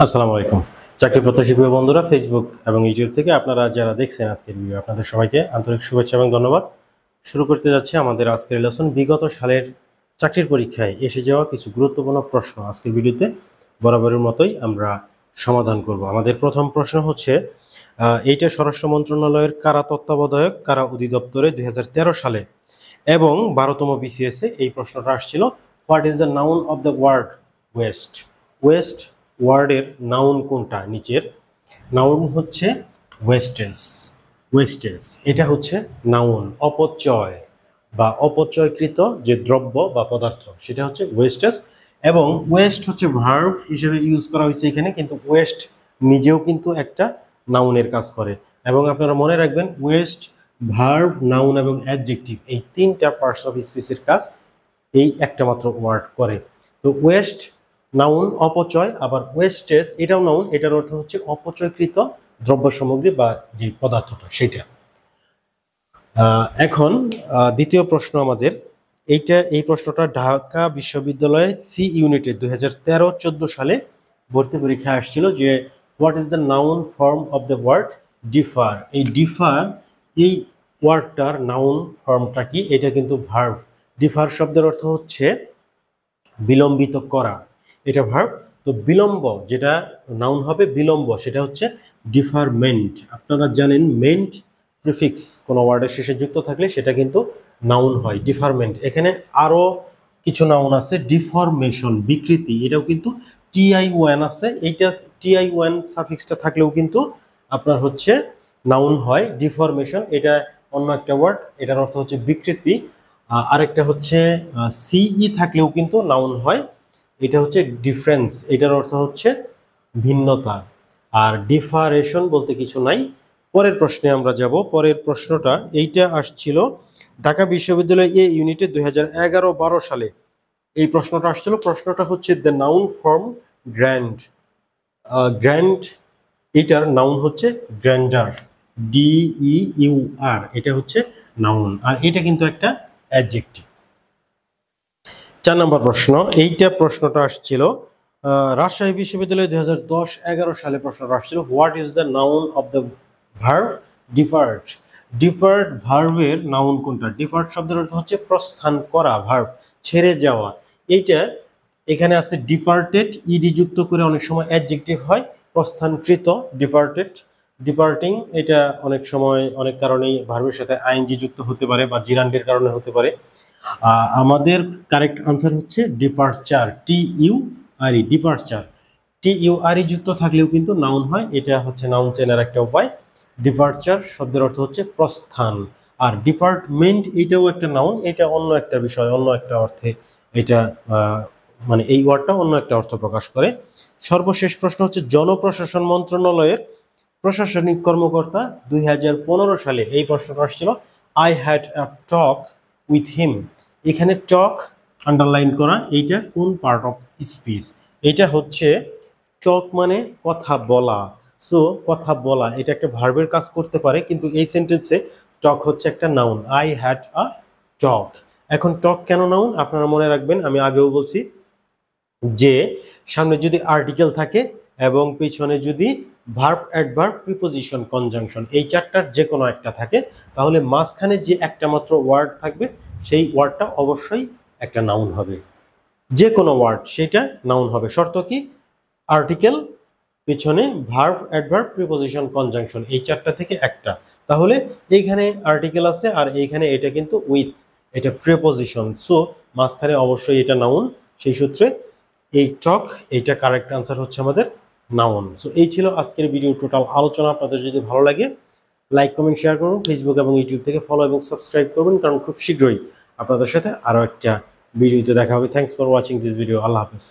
আসসালামু আলাইকুম। চাকরি প্রত্যাশী প্রিয় বন্ধুরা, ফেসবুক এবং ইউটিউব থেকে আপনারা যারা দেখছেন আজকের ভিডিও, আপনাদের সবাইকে আন্তরিক শুভেচ্ছা এবং ধন্যবাদ। শুরু করতে যাচ্ছি আমাদের আজকের লেসন। বিগত সালের চাকরির পরীক্ষায় এসে যাওয়া কিছু গুরুত্বপূর্ণ প্রশ্ন আজকের ভিডিওতে বরাবরের মতোই আমরা সমাধান করব। আমাদের প্রথম প্রশ্ন হচ্ছে, এইটা স্বরাষ্ট্র মন্ত্রণালয়ের কারা তত্ত্বাবধায়ক কারা অধিদপ্তরে 2013 সালে এবং 12তম বিসিএসে এই প্রশ্নটা আসছিল। What is the noun of the word waste? Waste ওয়ার্ডের নাউন কোনটা? নিচের নাউন হচ্ছে ওয়েস্টেজ। ওয়েস্টেজ এটা হচ্ছে নাউন। অপচয় বা অপচয়কৃত যে দ্রব্য বা পদার্থ সেটা হচ্ছে ওয়েস্টেজ। এবং ওয়েস্ট হচ্ছে ভার্ব হিসেবে ইউজ করা হয়েছে এখানে, কিন্তু ওয়েস্ট নিজেও কিন্তু একটা নাউনের কাজ করে। এবং আপনারা মনে রাখবেন, ওয়েস্ট ভার্ব, নাউন এবং অ্যাডজেক্টিভ এই তিনটা পার্টস অফ স্পিচের কাজ এই একটা মাত্র ওয়ার্ড করে। তো ওয়েস্ট নাউন, অপচয়, আবার ওয়েস্টেজ এটাও নাউন, এটার অর্থ হচ্ছে অপচয়কৃত দ্রব্য সামগ্রী বা যে পদার্থটা সেটা। এখন দ্বিতীয় প্রশ্ন আমাদের এই প্রশ্নটা ঢাকা বিশ্ববিদ্যালয়ে সি ইউনিটে 2013-14 সালে ভর্তি পরীক্ষায় আসছিল যে what is the noun form of the word differ. এই ডিফার এই ওয়ার্ডটার নাউন ফর্মটা কি? এটা কিন্তু ভার্ব। ডিফার শব্দের অর্থ হচ্ছে বিলম্বিত করা, এটা ভার্ব। তো বিলম্ব যেটা নাউন হবে, বিলম্ব সেটা হচ্ছে ডিফারমেন্ট। আপনারা জানেন মেন্ট প্রিফিক্স কোনো ওয়ার্ডের শেষে যুক্ত থাকলে সেটা কিন্তু নাউন হয়, ডিফারমেন্ট। এখানে আরও কিছু নাউন আছে। ডিফরমেশন বিকৃতি, এটাও কিন্তু TION আছে। এইটা TION সাফিক্সটা থাকলেও কিন্তু আপনার হচ্ছে নাউন হয়। ডিফরমেশন এটা অন্য একটা ওয়ার্ড, এটার অর্থ হচ্ছে বিকৃতি। আরেকটা হচ্ছে CE থাকলেও কিন্তু নাউন হয়, এটা হচ্ছে ডিফারেন্স, এটার অর্থ হচ্ছে ভিন্নতা। আর ডিফারেশন বলতে কিছু নাই। পরের প্রশ্নে আমরা যাব। পরের প্রশ্নটা এইটা আসছিল ঢাকা বিশ্ববিদ্যালয় এ ইউনিটে 2011-12 সালে এই প্রশ্নটা আসছিল। প্রশ্নটা হচ্ছে the noun form grand. Grand এটার নাউন হচ্ছে গ্র্যান্ডার, DEUR, এটা হচ্ছে নাউন, আর এটা কিন্তু একটা অ্যাডজেক্টিভ। 4 নম্বর প্রশ্ন, এইটা প্রশ্নটা আসছিল রাজশাহী বিশ্ববিদ্যালয়ে 2010-11 সালে প্রশ্নটা আসছিল what is the noun of the verb depart. Depart ভার্বের নাউন কোনটা? ডিপার্ট শব্দের অর্থ হচ্ছে প্রস্থান করা, ভার্ব ছেড়ে যাওয়া। এইটা এখানে আছে ডিপার্টেড, ইডি যুক্ত করে অনেক সময় অ্যাডজেক্টিভ হয়। প্রস্থানকৃত, ডিপার্টেড, ডিপার্টিং, এটা অনেক সময় অনেক কারণেই ভার্বের সাথে ING যুক্ত হতে পারে বা জিরান্ডের কারণে হতে পারে। আমাদের কারেক্ট আনসার হচ্ছে ডিপারচার, TURE, ডিপারচার। TURE যুক্ত থাকলেও কিন্তু নাউন হয়, এটা হচ্ছে নাউন চেনার একটা উপায়। ডিপারচার শব্দের অর্থ হচ্ছে প্রস্থান। আর ডিপার্টমেন্ট এটাও একটা নাউন, এটা অন্য একটা বিষয়, অন্য একটা অর্থে এটা মানে এই ওয়ার্ডটা অন্য একটা অর্থ প্রকাশ করে। সর্বশেষ প্রশ্ন হচ্ছে জনপ্রশাসন মন্ত্রণালয়ের প্রশাসনিক কর্মকর্তা 2015 সালে এই প্রশ্নটা আসছিল I had a talk with him. এখানে টক আন্ডারলাইন করা, এইটা কোন পার্ট অফ স্পিচ? এটা হচ্ছে টক মানে কথা বলা। সো কথা বলা এটা একটা ভার্বের কাজ করতে পারে, কিন্তু এই সেন্টেন্সে টক হচ্ছে একটা নাউন। আই হ্যাড আ টক। এখন টক কেন নাউন আপনারা মনে রাখবেন, আমি আগেও বলছি যে সামনে যদি আর্টিকেল থাকে এবং পিছনে যদি ভার্ব, অ্যাডভার্ব, প্রিপোজিশন, কনজাংশন এই চারটার যে কোনো একটা থাকে, তাহলে মাঝখানে যে একটা মাত্র ওয়ার্ড থাকবে সেই ওয়ার্ডটা অবশ্যই একটা নাউন হবে। যে কোনো ওয়ার্ড সেটা নাউন হবে। শর্ত কি? আর্টিকেল, পিছনে ভার্ব, অ্যাডভার্ব, প্রিপোজিশন, কনজাংশন এই চারটা থেকে একটা। তাহলে এইখানে আর্টিকেল আছে আর এইখানে এটা কিন্তু উইথ, এটা প্রিপোজিশন, সো মাঝখানে অবশ্যই এটা নাউন। সেই সূত্রে এই টক, এইটা কারেক্ট আনসার হচ্ছে আমাদের নাউন। সো এই ছিল আজকের ভিডিও টোটাল আলোচনা। আপনাদের যদি ভালো লাগে লাইক, কমেন্ট, শেয়ার করুন। ফেসবুক এবং ইউটিউব থেকে ফলো এবং সাবস্ক্রাইব করবেন, কারণ খুব শীঘ্রই আপনাদের সাথে আরও একটা ভিডিওতে দেখা হবে। Thanks for watching this video. আল্লাহ হাফেজ।